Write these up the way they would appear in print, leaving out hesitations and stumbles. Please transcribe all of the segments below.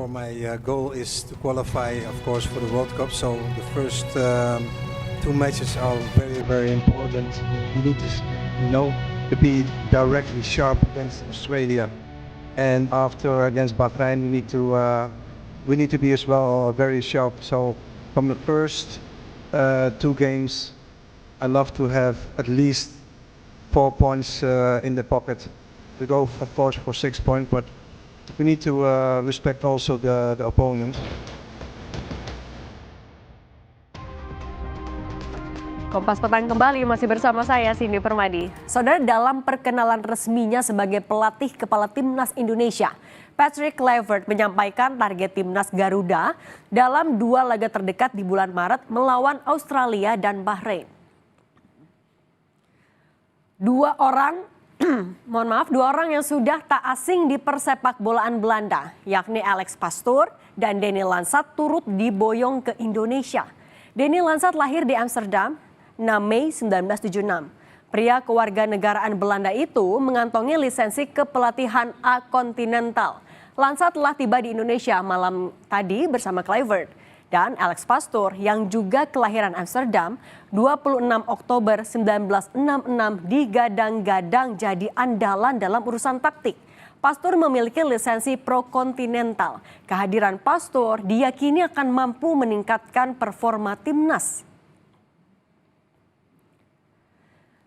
or my goal is to qualify, of course, for the World Cup. So the first two matches are very, very important. You need to, to be directly sharp against Australia, and after against Bahrain, we need to be as well very sharp. So from the first two games, I love to have at least 4 points in the pocket. We go, of course, for 6 points, but we need to respect also the opponent. Kompas Petang kembali masih bersama saya Cindy Permadi. Saudara, dalam perkenalan resminya sebagai pelatih kepala Timnas Indonesia, Patrick Kluivert menyampaikan target Timnas Garuda dalam 2 laga terdekat di bulan Maret melawan Australia dan Bahrain. Dua orang yang sudah tak asing di persepak bolaan Belanda, yakni Alex Pastoor dan Danny Lansat turut diboyong ke Indonesia. Danny Lansat lahir di Amsterdam 6 Mei 1976. Pria kewarganegaraan Belanda itu mengantongi lisensi kepelatihan A Continental. Lansat telah tiba di Indonesia malam tadi bersama Kluivert. Dan Alex Pastoor yang juga kelahiran Amsterdam 26 Oktober 1966 digadang-gadang jadi andalan dalam urusan taktik. Pastoor memiliki lisensi Pro Continental. Kehadiran Pastoor diyakini akan mampu meningkatkan performa timnas.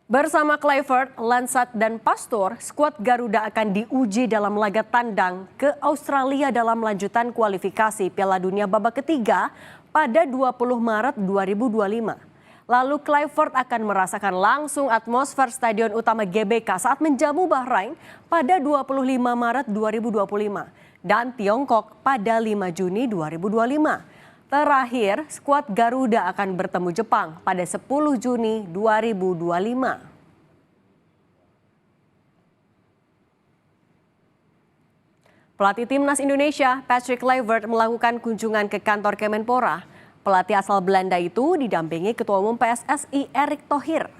Bersama Kluivert, Lansat, dan Pastoor, skuad Garuda akan diuji dalam laga tandang ke Australia dalam lanjutan kualifikasi Piala Dunia babak ketiga pada 20 Maret 2025. Lalu Kluivert akan merasakan langsung atmosfer Stadion Utama GBK saat menjamu Bahrain pada 25 Maret 2025 dan Tiongkok pada 5 Juni 2025. Terakhir, skuad Garuda akan bertemu Jepang pada 10 Juni 2025. Pelatih Timnas Indonesia, Patrick Kluivert, melakukan kunjungan ke kantor Kemenpora. Pelatih asal Belanda itu didampingi Ketua Umum PSSI Erick Thohir.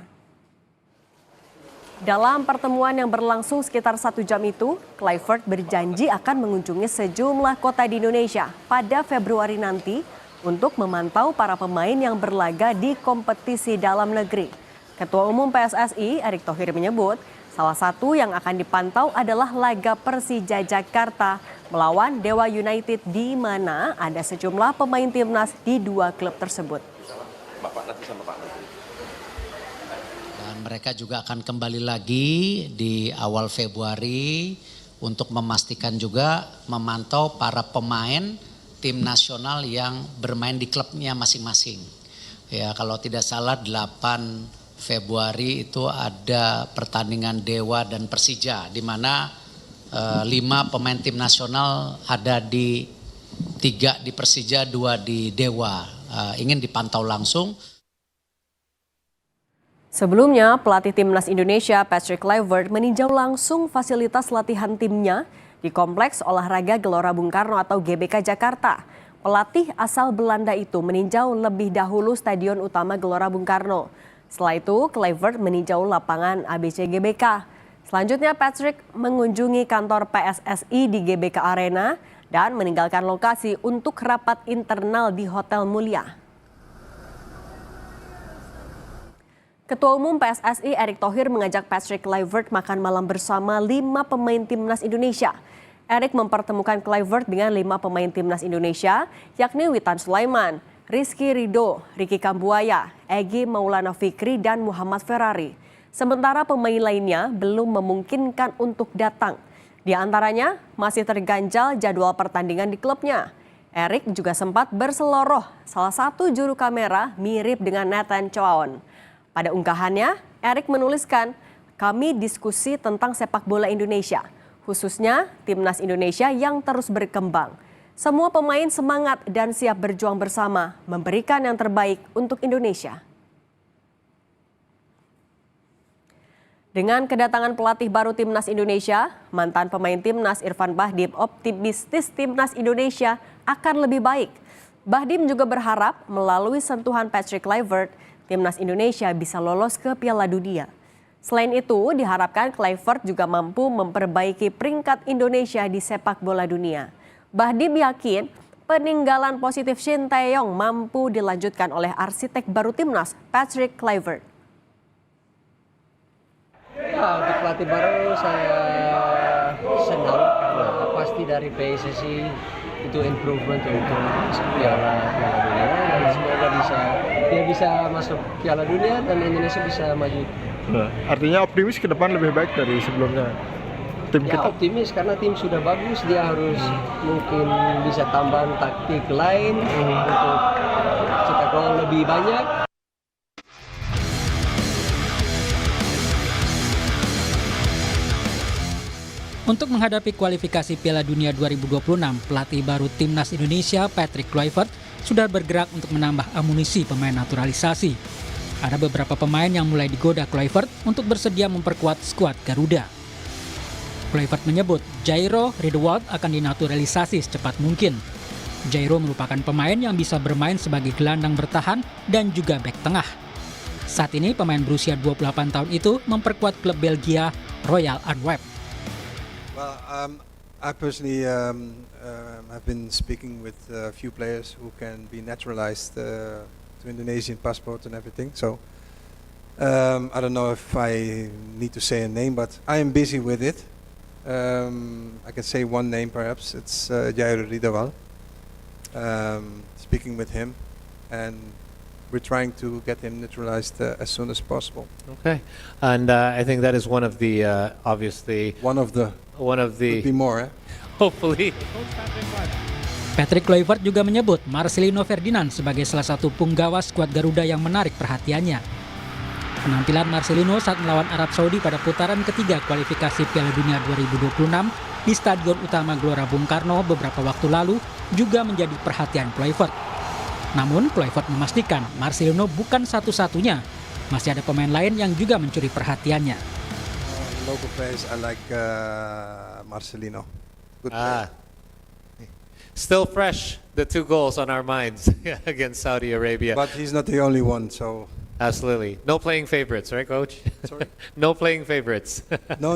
Dalam pertemuan yang berlangsung sekitar 1 jam itu, Kluivert berjanji akan mengunjungi sejumlah kota di Indonesia pada Februari nanti untuk memantau para pemain yang berlaga di kompetisi dalam negeri. Ketua Umum PSSI Erick Thohir menyebut salah satu yang akan dipantau adalah laga Persija Jakarta melawan Dewa United di mana ada sejumlah pemain timnas di 2 klub tersebut. Dan mereka juga akan kembali lagi di awal Februari untuk memastikan juga memantau para pemain tim nasional yang bermain di klubnya masing-masing. Ya, kalau tidak salah 8 Februari itu ada pertandingan Dewa dan Persija di mana 5 pemain tim nasional ada 3 di Persija, 2 di Dewa. Ingin dipantau langsung. Sebelumnya, pelatih Timnas Indonesia Patrick Kluivert meninjau langsung fasilitas latihan timnya di Kompleks Olahraga Gelora Bung Karno atau GBK Jakarta. Pelatih asal Belanda itu meninjau lebih dahulu Stadion Utama Gelora Bung Karno. Setelah itu, Kluivert meninjau lapangan ABC GBK. Selanjutnya, Patrick mengunjungi kantor PSSI di GBK Arena dan meninggalkan lokasi untuk rapat internal di Hotel Mulia. Ketua Umum PSSI Erick Thohir mengajak Patrick Kluivert makan malam bersama 5 pemain timnas Indonesia. Erick mempertemukan Kluivert dengan 5 pemain timnas Indonesia, yakni Witan Sulaiman, Rizky Ridho, Ricky Kambuaya, Egy Maulana Fikri, dan Muhammad Ferrari. Sementara pemain lainnya belum memungkinkan untuk datang. Di antaranya masih terganjal jadwal pertandingan di klubnya. Erick juga sempat berseloroh salah satu juru kamera mirip dengan Nathan Choaon. Pada unggahannya, Erick menuliskan, "Kami diskusi tentang sepak bola Indonesia, khususnya timnas Indonesia yang terus berkembang. Semua pemain semangat dan siap berjuang bersama, memberikan yang terbaik untuk Indonesia." Dengan kedatangan pelatih baru Timnas Indonesia, mantan pemain Timnas Irfan Bahdim optimistis Timnas Indonesia akan lebih baik. Bahdim juga berharap melalui sentuhan Patrick Kluivert, Timnas Indonesia bisa lolos ke Piala Dunia. Selain itu, diharapkan Kluivert juga mampu memperbaiki peringkat Indonesia di sepak bola dunia. Bahdim yakin peninggalan positif Shin Tae-yong mampu dilanjutkan oleh arsitek baru timnas Patrick Kluivert. Ya, untuk pelatih baru saya senang. Nah, pasti dari PSSI itu improvement untuk Piala Dunia dan semoga dia bisa masuk Piala Dunia dan Indonesia bisa maju. Nah, artinya optimis ke depan lebih baik dari sebelumnya. Tim Ya kita optimis karena tim sudah bagus, dia harus mungkin bisa tambahan taktik lain untuk cetak gol lebih banyak. Untuk menghadapi kualifikasi Piala Dunia 2026, pelatih baru Timnas Indonesia Patrick Kluivert sudah bergerak untuk menambah amunisi pemain naturalisasi. Ada beberapa pemain yang mulai digoda Kluivert untuk bersedia memperkuat skuad Garuda. Kluivert menyebut Jairo Riedewald akan dinaturalisasi secepat mungkin. Jairo merupakan pemain yang bisa bermain sebagai gelandang bertahan dan juga bek tengah. Saat ini pemain berusia 28 tahun itu memperkuat klub Belgia Royal Antwerp. Well, I personally have been speaking with a few players who can be naturalized to Indonesian passport and everything. So I don't know if I need to say a name, but I am busy with it. I can say one name perhaps. It's Jairo Riedewald. Speaking with him, and we're trying to get him naturalized as soon as possible. Okay, and I think that is one of the obviously Could be more. hopefully. Patrick Kluivert juga menyebut Marcelino Ferdinand sebagai salah satu punggawa skuad Garuda yang menarik perhatiannya. Penampilan Marcelino saat melawan Arab Saudi pada putaran ketiga kualifikasi Piala Dunia 2026 di Stadion Utama Gelora Bung Karno beberapa waktu lalu juga menjadi perhatian Kluivert. Namun Kluivert memastikan Marcelino bukan satu-satunya. Masih ada pemain lain yang juga mencuri perhatiannya. Local players, I like Marcelino. Good player. Still fresh, the 2 goals on our minds against Saudi Arabia. But he's not the only one, so Absolutely. No playing favorites, right, Coach? Sorry? No playing favorites. no.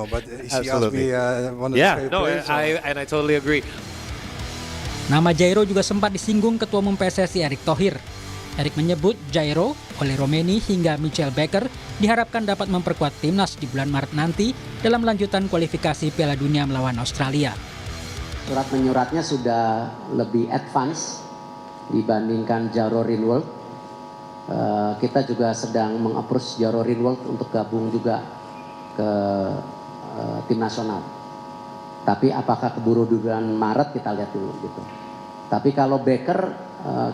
But he asked Absolutely. me one of his Yeah, favorite no, players. I totally agree. Nama Jairo juga sempat disinggung Ketua Umum PSSI Erick Thohir. Erick menyebut Jairo, Ole Romeni hingga Michael Becker diharapkan dapat memperkuat timnas di bulan Maret nanti dalam lanjutan kualifikasi Piala Dunia melawan Australia. Surat menyuratnya sudah lebih advance dibandingkan Jairo Riedewald. Kita juga sedang meng-approach Jairo Riedewald untuk gabung juga ke tim nasional. Tapi apakah keburu di bulan Maret kita lihat dulu gitu. Tapi kalau Becker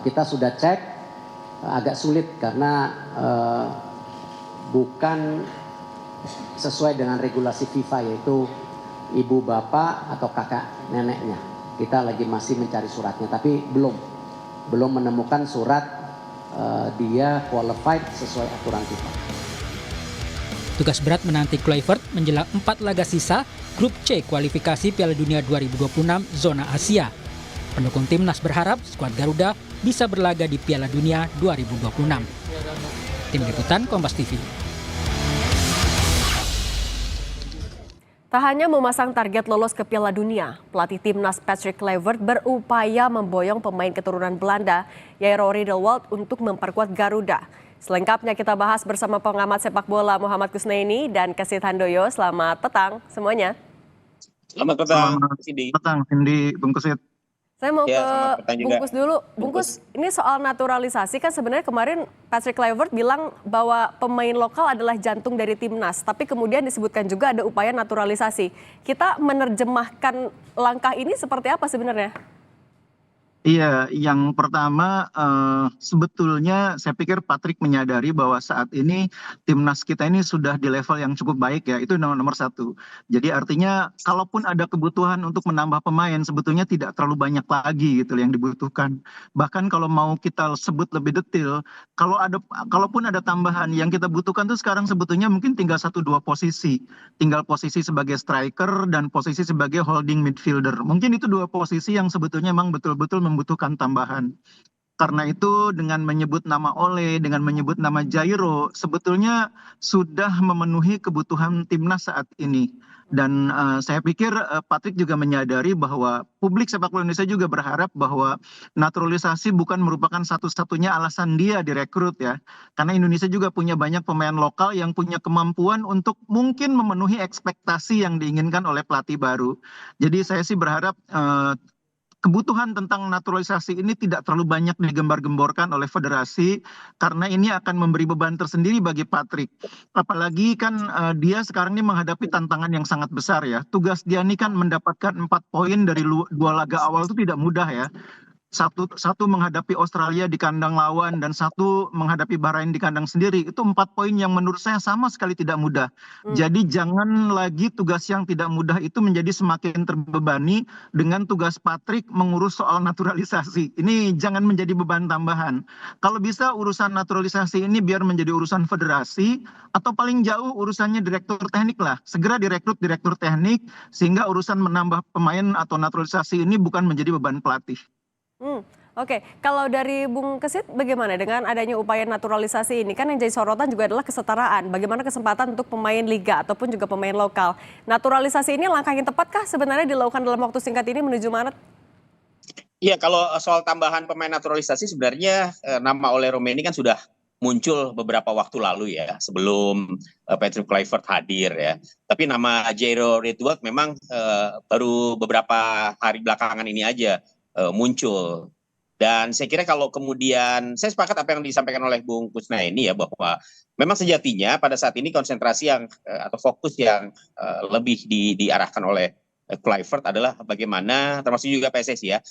kita sudah cek agak sulit karena bukan sesuai dengan regulasi FIFA yaitu ibu bapak atau kakak neneknya. Kita lagi masih mencari suratnya tapi belum menemukan surat dia qualified sesuai aturan FIFA. Tugas berat menanti Kluivert menjelang 4 laga sisa Grup C kualifikasi Piala Dunia 2026 zona Asia. Pendukung timnas berharap skuad Garuda bisa berlaga di Piala Dunia 2026. Tim Liputan Kompas TV. Tak hanya memasang target lolos ke Piala Dunia, pelatih timnas Patrick Kluivert berupaya memboyong pemain keturunan Belanda, Jairo Riedewald untuk memperkuat Garuda. Selengkapnya kita bahas bersama pengamat sepak bola Muhammad Kusnaini dan Kesit Handoyo. Selamat petang semuanya. Selamat petang, Cindy. petang, Cindy, Bung Kusit. Saya mau Ya, ke selamat petang juga. Bungkus dulu. Bungkus, ini soal naturalisasi kan sebenarnya kemarin Patrick Kluivert bilang bahwa pemain lokal adalah jantung dari timnas. Tapi kemudian disebutkan juga ada upaya naturalisasi. Kita menerjemahkan langkah ini seperti apa sebenarnya? Iya, yang pertama sebetulnya saya pikir Patrick menyadari bahwa saat ini timnas kita ini sudah di level yang cukup baik ya, itu nomor satu. Jadi artinya kalaupun ada kebutuhan untuk menambah pemain sebetulnya tidak terlalu banyak lagi gitu yang dibutuhkan. Bahkan kalau mau kita sebut lebih detail, kalaupun ada tambahan yang kita butuhkan tuh sekarang sebetulnya mungkin tinggal 1-2 posisi. Tinggal posisi sebagai striker dan posisi sebagai holding midfielder. Mungkin itu 2 posisi yang sebetulnya memang betul-betul membutuhkan tambahan. Karena itu dengan menyebut nama Ole, dengan menyebut nama Jairo, sebetulnya sudah memenuhi kebutuhan timnas saat ini. Dan saya pikir Patrick juga menyadari bahwa publik sepak bola Indonesia juga berharap bahwa naturalisasi bukan merupakan satu-satunya alasan dia direkrut ya. Karena Indonesia juga punya banyak pemain lokal yang punya kemampuan untuk mungkin memenuhi ekspektasi yang diinginkan oleh pelatih baru. Jadi saya sih berharap kebutuhan tentang naturalisasi ini tidak terlalu banyak digembar-gemborkan oleh federasi karena ini akan memberi beban tersendiri bagi Patrick. Apalagi kan dia sekarang ini menghadapi tantangan yang sangat besar ya. Tugas dia ini kan mendapatkan 4 poin dari 2 laga awal itu tidak mudah ya. Satu menghadapi Australia di kandang lawan dan satu menghadapi Bahrain di kandang sendiri. Itu 4 poin yang menurut saya sama sekali tidak mudah. Jadi jangan lagi tugas yang tidak mudah itu menjadi semakin terbebani dengan tugas Patrick mengurus soal naturalisasi. Ini jangan menjadi beban tambahan. Kalau bisa urusan naturalisasi ini biar menjadi urusan federasi atau paling jauh urusannya direktur teknik lah. Segera direkrut direktur teknik sehingga urusan menambah pemain atau naturalisasi ini bukan menjadi beban pelatih. Oke, kalau dari Bung Kesit bagaimana dengan adanya upaya naturalisasi ini? Kan yang jadi sorotan juga adalah kesetaraan. Bagaimana kesempatan untuk pemain liga ataupun juga pemain lokal? Naturalisasi ini langkah yang tepatkah sebenarnya dilakukan dalam waktu singkat ini menuju Maret? Iya, kalau soal tambahan pemain naturalisasi sebenarnya nama Ole Romeni kan sudah muncul beberapa waktu lalu ya, sebelum Patrick Kluivert hadir ya. Tapi nama Jairo Ritwald memang baru beberapa hari belakangan ini aja muncul. Dan saya kira kalau kemudian, saya sepakat apa yang disampaikan oleh Bung Kusna ini ya, bahwa memang sejatinya pada saat ini konsentrasi yang atau fokus yang lebih diarahkan oleh Kluivert adalah bagaimana, termasuk juga PSSI ya,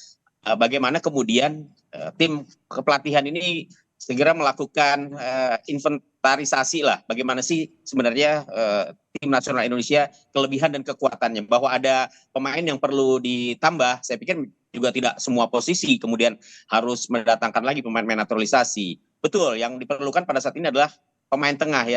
bagaimana kemudian tim kepelatihan ini segera melakukan inventarisasi lah, bagaimana sih sebenarnya tim nasional Indonesia kelebihan dan kekuatannya, bahwa ada pemain yang perlu ditambah. Saya pikir juga tidak semua posisi kemudian harus mendatangkan lagi pemain-pemain naturalisasi. Betul, yang diperlukan pada saat ini adalah pemain tengah ya,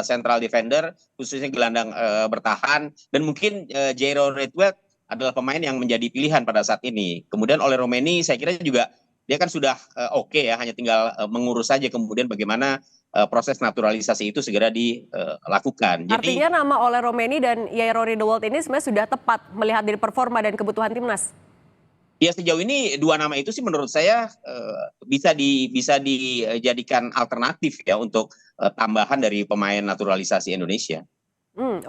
central defender, khususnya gelandang bertahan, dan mungkin Jairo Ritwald adalah pemain yang menjadi pilihan pada saat ini. Kemudian Ole Romeni saya kira juga dia kan sudah oke ya, hanya tinggal mengurus saja kemudian bagaimana proses naturalisasi itu segera dilakukan. Artinya nama Ole Romeni dan Jairo Ritwald ini sebenarnya sudah tepat melihat dari performa dan kebutuhan timnas? Ya sejauh ini 2 nama itu sih menurut saya bisa dijadikan alternatif ya untuk tambahan dari pemain naturalisasi Indonesia.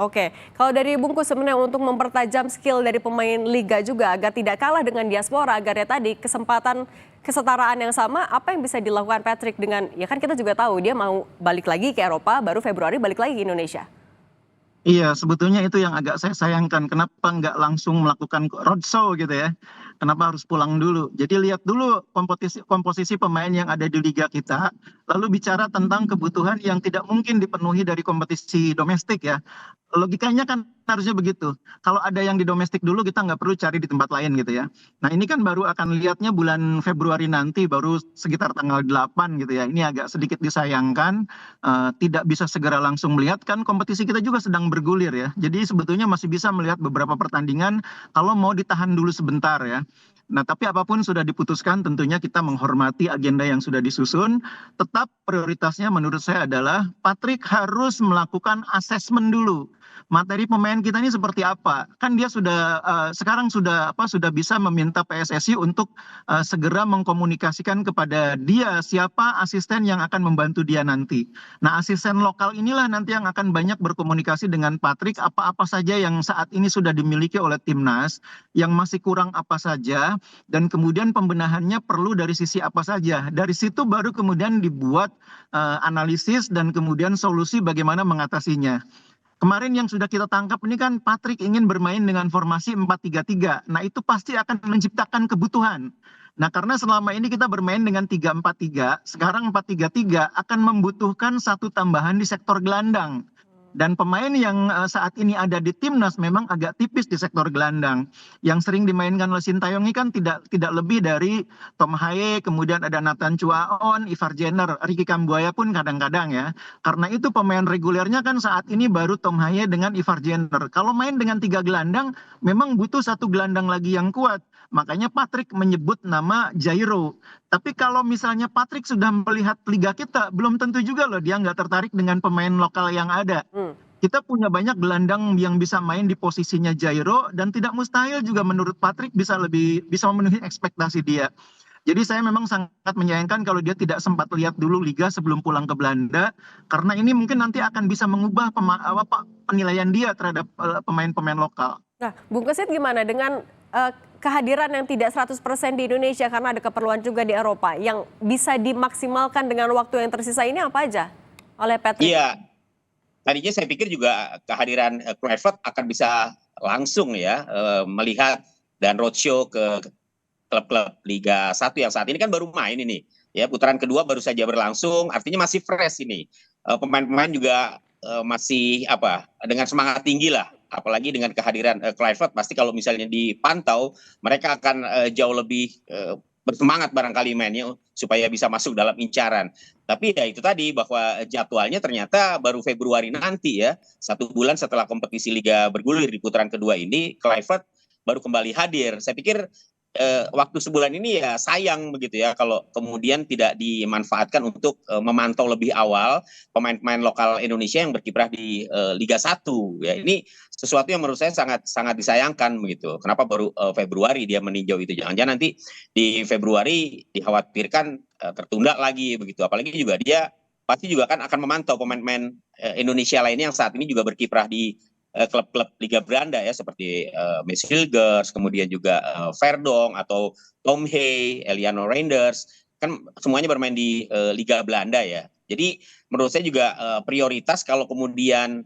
Oke. Kalau dari Bungkus sebenarnya untuk mempertajam skill dari pemain liga juga agar tidak kalah dengan diaspora, agar ya tadi kesempatan kesetaraan yang sama, apa yang bisa dilakukan Patrick dengan, ya kan kita juga tahu dia mau balik lagi ke Eropa, baru Februari balik lagi ke Indonesia. Iya, sebetulnya itu yang agak saya sayangkan. Kenapa nggak langsung melakukan roadshow gitu ya? Kenapa harus pulang dulu? Jadi lihat dulu komposisi pemain yang ada di liga kita, lalu bicara tentang kebutuhan yang tidak mungkin dipenuhi dari kompetisi domestik ya. Logikanya kan harusnya begitu. Kalau ada yang di domestik dulu, kita nggak perlu cari di tempat lain gitu ya. Nah ini kan baru akan lihatnya bulan Februari nanti, baru sekitar tanggal 8 gitu ya. Ini agak sedikit disayangkan, tidak bisa segera langsung melihat, kan kompetisi kita juga sedang bergulir ya. Jadi sebetulnya masih bisa melihat beberapa pertandingan kalau mau ditahan dulu sebentar ya. Nah tapi apapun sudah diputuskan, tentunya kita menghormati agenda yang sudah disusun. Tetap prioritasnya menurut saya adalah Patrick harus melakukan asesmen dulu. Materi pemain kita ini seperti apa? Kan dia sudah sekarang sudah bisa meminta PSSI untuk segera mengkomunikasikan kepada dia siapa asisten yang akan membantu dia nanti. Nah, asisten lokal inilah nanti yang akan banyak berkomunikasi dengan Patrick, apa-apa saja yang saat ini sudah dimiliki oleh timnas, yang masih kurang apa saja, dan kemudian pembenahannya perlu dari sisi apa saja. Dari situ baru kemudian dibuat analisis dan kemudian solusi bagaimana mengatasinya. Kemarin yang sudah kita tangkap ini kan Patrick ingin bermain dengan formasi 4-3-3. Nah itu pasti akan menciptakan kebutuhan. Nah karena selama ini kita bermain dengan 3-4-3, sekarang 4-3-3 akan membutuhkan satu tambahan di sektor gelandang. Dan pemain yang saat ini ada di timnas memang agak tipis di sektor gelandang. Yang sering dimainkan oleh Sintayong ini kan tidak lebih dari Tom Haye, kemudian ada Nathan Chuaon, Ivar Jenner, Ricky Kambuaya pun kadang-kadang ya. Karena itu pemain regulernya kan saat ini baru Tom Haye dengan Ivar Jenner. Kalau main dengan 3 gelandang memang butuh 1 gelandang lagi yang kuat. Makanya Patrick menyebut nama Jairo. Tapi kalau misalnya Patrick sudah melihat liga kita, belum tentu juga loh dia nggak tertarik dengan pemain lokal yang ada. Kita punya banyak gelandang yang bisa main di posisinya Jairo dan tidak mustahil juga menurut Patrick bisa memenuhi ekspektasi dia. Jadi saya memang sangat menyayangkan kalau dia tidak sempat lihat dulu liga sebelum pulang ke Belanda karena ini mungkin nanti akan bisa mengubah penilaian dia terhadap pemain-pemain lokal. Nah, Bung Kesit gimana dengan kehadiran yang tidak 100% di Indonesia karena ada keperluan juga di Eropa yang bisa dimaksimalkan dengan waktu yang tersisa ini apa aja oleh Patrick? Iya, tadinya saya pikir juga kehadiran Kluivert akan bisa langsung ya melihat dan roadshow ke klub-klub Liga 1 yang saat ini kan baru main ini. Ya, putaran kedua baru saja berlangsung, artinya masih fresh ini. Pemain-pemain juga masih dengan semangat tinggi lah. Apalagi dengan kehadiran Kluivert, pasti kalau misalnya dipantau, mereka akan jauh lebih bersemangat barangkali mainnya supaya bisa masuk dalam incaran. Tapi ya itu tadi bahwa jadwalnya ternyata baru Februari nanti ya, 1 bulan setelah kompetisi Liga bergulir di putaran kedua ini, Kluivert baru kembali hadir. Saya pikir waktu sebulan ini ya sayang begitu ya kalau kemudian tidak dimanfaatkan untuk memantau lebih awal pemain-pemain lokal Indonesia yang berkiprah di Liga 1 ya. Ini sesuatu yang menurut saya sangat disayangkan begitu. Kenapa baru Februari dia meninjau itu? Jangan-jangan nanti di Februari dikhawatirkan tertunda lagi begitu. Apalagi juga dia pasti juga akan memantau pemain-pemain Indonesia lainnya yang saat ini juga berkiprah di klub-klub Liga Belanda ya seperti Metz Hilgers, kemudian juga Verdong atau Tom Haye, Eliano Reinders, kan semuanya bermain di Liga Belanda ya. Jadi menurut saya juga prioritas kalau kemudian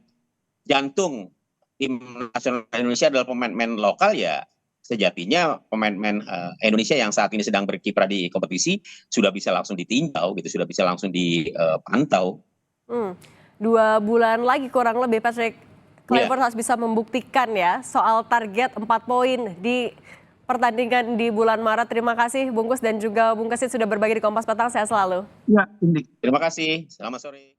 jantung tim nasional Indonesia adalah pemain-pemain lokal ya sejatinya pemain-pemain Indonesia yang saat ini sedang berkiprah di kompetisi sudah bisa langsung ditinjau gitu, sudah bisa langsung dipantau. 2 bulan lagi kurang lebih Patrick Kluivert harus bisa membuktikan ya soal target 4 poin di pertandingan di bulan Maret. Terima kasih Bungkus dan juga Bung Kesit sudah berbagi di Kompas Petang. Sehat selalu. Ya, Indi. Terima kasih. Selamat sore.